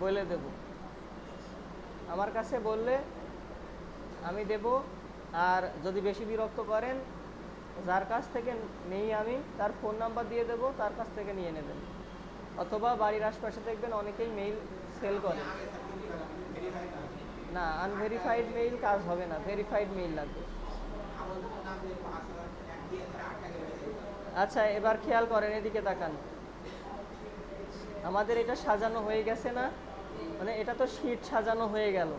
বলে দেব, আমার কাছে বললে আমি দেব। আর যদি বেশি বিরক্ত করেন, যার কাছ থেকে নেই আমি তার ফোন নাম্বার দিয়ে দেব, তার কাছ থেকে নিয়ে নেবেন। অথবা বাড়ির আশপাশে দেখবেন অনেকেই মেইল সেল করে। না, আনভেরিফাইড মেইল কাজ হবে না, ভেরিফাইড মেইল লাগবে। আচ্ছা, এবার খেয়াল করেন, এদিকে তাকান। আমাদের এটা সাজানো হয়ে গেছে না? মানে এটা তো শীট সাজানো হয়ে গেল,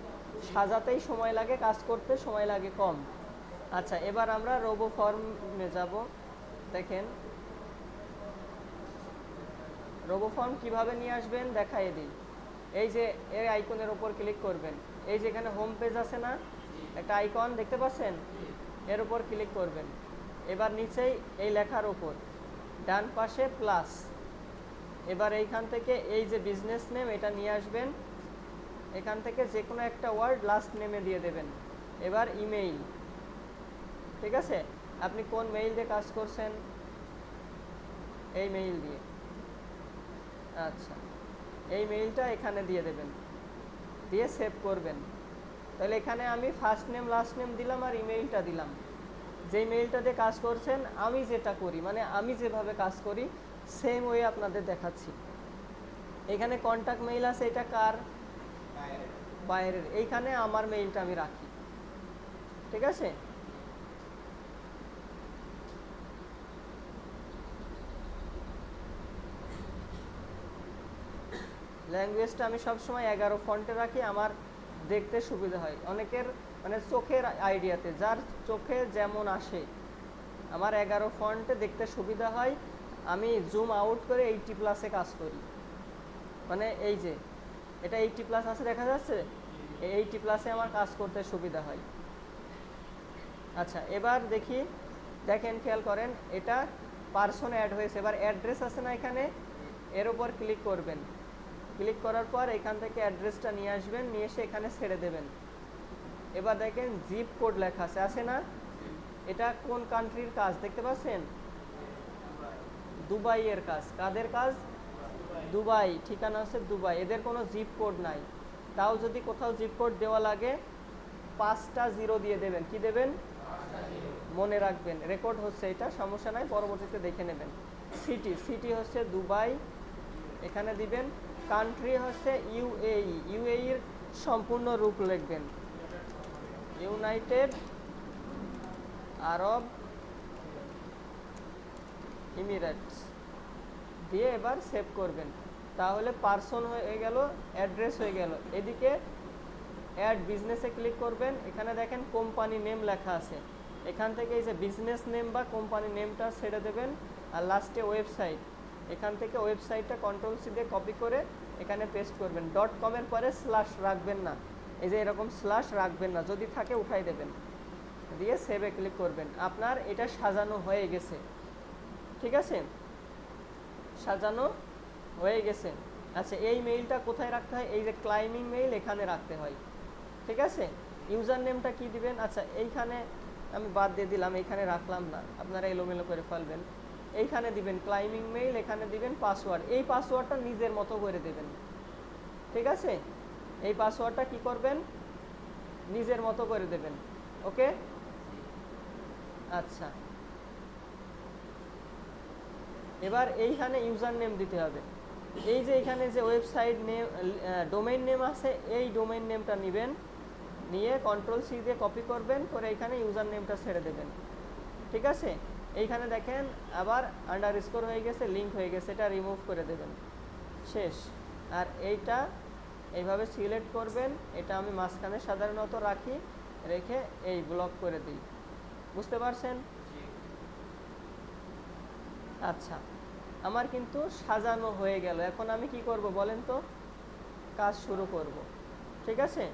সাজাতেই সময় লাগে, কাজ করতে সময় লাগে কম। আচ্ছা, এবার আমরা রোবো ফর্মে যাব। দেখেন রোবো ফর্ম কীভাবে নিয়ে আসবেন দেখাই দিই। এই যে এই আইকনের ওপর ক্লিক করবেন, এই যে এখানে হোম পেজ আছে না, একটা আইকন দেখতে পাচ্ছেন, এর উপর ক্লিক করবেন। এবার নিচেই এই লেখার ওপর ডান পাশে প্লাস, এবার এইখান থেকে এই যে বিজনেস নেম এটা নিয়ে আসবেন, এখান থেকে যে কোনো একটা ওয়ার্ড লাস্ট নেমে দিয়ে দেবেন। এবার ইমেইল, ঠিক আছে, আপনি কোন মেইল দিয়ে কাজ করছেন, এই মেইল দিয়ে। আচ্ছা, এই মেইলটা এখানে দিয়ে দেবেন, দিয়ে সেভ করবেন। তাহলে এখানে আমি ফার্স্ট নেম লাস্ট নেম দিলাম আর ইমেইলটা দিলাম। যেই মেইলটা দিয়ে কাজ করছেন, আমি যেটা করি মানে আমি যেভাবে কাজ করি সেম ওয়ে আপনাদের দেখাচ্ছি। এখানে কন্ট্যাক্ট মেইল আছে, এটা কার? বাইরের। এইখানে আমার মেইলটা আমি রাখি, ঠিক আছে। ল্যাঙ্গুয়েজটা আমি সবসময় 11 ফন্টে রাখি, আমার দেখতে সুবিধা হয়। অনেকের মানে চোখের আইডিয়াতে, যার চোখে যেমন আসে, আমার 11 ফন্টে দেখতে সুবিধা হয়। আমি জুম আউট করে 80+ কাজ করি, মানে এই যে এটা 80+ আছে দেখা যাচ্ছে, এই 80+ আমার কাজ করতে সুবিধা হয়। আচ্ছা, এবার দেখি, দেখেন খেয়াল করেন, এটা পার্সন অ্যাড হয়েছে। এবার অ্যাড্রেস আছে না এখানে, এর উপর ক্লিক করবেন। ক্লিক করার পর এখান থেকে অ্যাড্রেসটা নিয়ে আসবেন, নিয়ে এসে এখানে ছেড়ে দেবেন। এবার দেখেন জিপ কোড লেখা আছে না, এটা কোন কান্ট্রির কাজ দেখতে পাচ্ছেন? দুবাইয়ের কাজ। কাদের কাজ? দুবাই, ঠিকানা হচ্ছে দুবাই। এদের কোনো জিপ কোড নাই, তাও যদি কোথাও জিপ কোড দেওয়া লাগে 5টা 0 দিয়ে দেবেন। কি দেবেন? মনে রাখবেন, রেকর্ড হচ্ছে এটা, সমস্যা নাই, পরবর্তীতে দেখে নেবেন। সিটি হচ্ছে দুবাই, এখানে দিবেন। কান্ট্রি হচ্ছে ইউএই, ইউএইর সম্পূর্ণ রূপ লিখবেন, ইউনাইটেড আরব এমিরেটস দিয়ে এবার সেভ করবেন। তাহলে পার্সন হয়ে গেল, অ্যাড্রেস হয়ে গেল। এদিকে অ্যাড বিজনেসে ক্লিক করবেন, এখানে দেখেন কোম্পানি নেম লেখা আছে, এখান থেকে এই যে বিজনেস নেম বা কোম্পানি নেমটা ছেড়ে দেবেন। আর লাস্টে ওয়েবসাইট, এখান থেকে ওয়েবসাইটটা কন্ট্রোল-C দিয়ে কপি করে এখানে পেস্ট করবেন। .com-এর পরে স্ল্যাশ রাখবেন না, এই যে এরকম স্ল্যাশ রাখবেন না, যদি থাকে উঠাই দেবেন, দিয়ে সেভে ক্লিক করবেন। আপনার এটা সাজানো হয়ে গেছে, ঠিক আছে, সাজানো হয়ে গেছে। আচ্ছা, এই মেইলটা কোথায় রাখতে হয়? এই যে ক্লাইমিং মেইল, এখানে রাখতে হয়, ঠিক আছে। ইউজার নেমটা কি দিবেন? আচ্ছা, এইখানে আমি বাদ দিয়ে দিলাম, এইখানে রাখলাম না, আপনারা এলোমেলো করে ফেলবেন। এইখানে দিবেন ক্লাইমিং মেইল, এখানে দিবেন পাসওয়ার্ড। এই পাসওয়ার্ডটা নিজের মতো করে দেবেন, ঠিক আছে। এই পাসওয়ার্ডটা কি করবেন? নিজের মতো করে দেবেন, ওকে। আচ্ছা, এবার এইখানে ইউজার নেম দিতে হবে। এই যে এখানে যে ওয়েবসাইট নেম, ডোমেইন নেম আছে, এই ডোমেইন নেমটা নেবেন, নিয়ে কন্ট্রোল-C দিয়ে কপি করবেন, করে এখানে ইউজার নেমটা ছেড়ে দেবেন, ঠিক আছে। এইখানে দেখেন আবার আন্ডারস্কোর হয়ে গেছে, লিঙ্ক হয়ে গেছে, এটা রিমুভ করে দেবেন, শেষ। আর এইটা এইভাবে সিলেক্ট করবেন, এটা আমি মাঝখানে সাধারণত রাখি, রেখে এই ব্লক করে দিই। বুঝতে পারছেন? আচ্ছা, আমার কিন্তু সাজানো হয়ে গেল। এখন আমি কি করব বলেন তো? কাজ শুরু করব, ঠিক আছে।